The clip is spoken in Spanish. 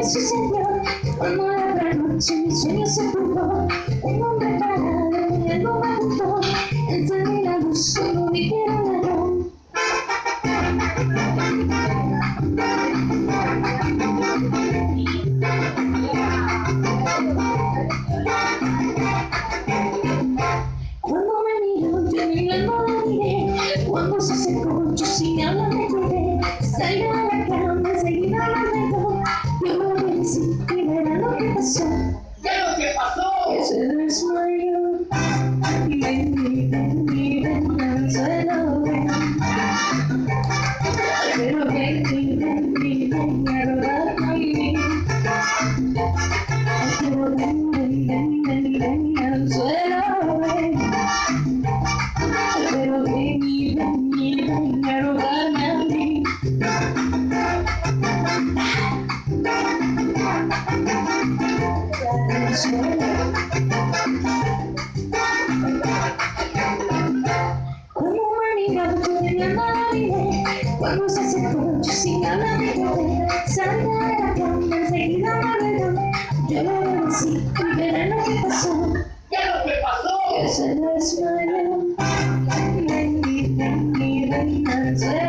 sucedió, como la otra noche mi sueño se fugó. Un hombre parado en el momento, encendí la luz cuando vi que era un ladrón. Cuando me miró, yo ni la miré. Cuando se acercó, yo sin hablar me cuidé. Salí a la cama, enseguida me negó. Yo me obedecí y verá lo que pasó. ¿Qué es lo que pasó? Que se desmayó. Ven al suelo, ven. Pero ven a rodar conmigo. Pero ven al suelo, ven. Pero ven a rodarme a mí. Cuando me miró, yo de mi alma la miré. Cuando se acercó, yo sin hablar me quedé. Salí de la cama, enseguida me arregló. Yo me obedecí y verá lo que pasó. ¿Qué es lo que pasó? Que se desmayó. Ven al suelo.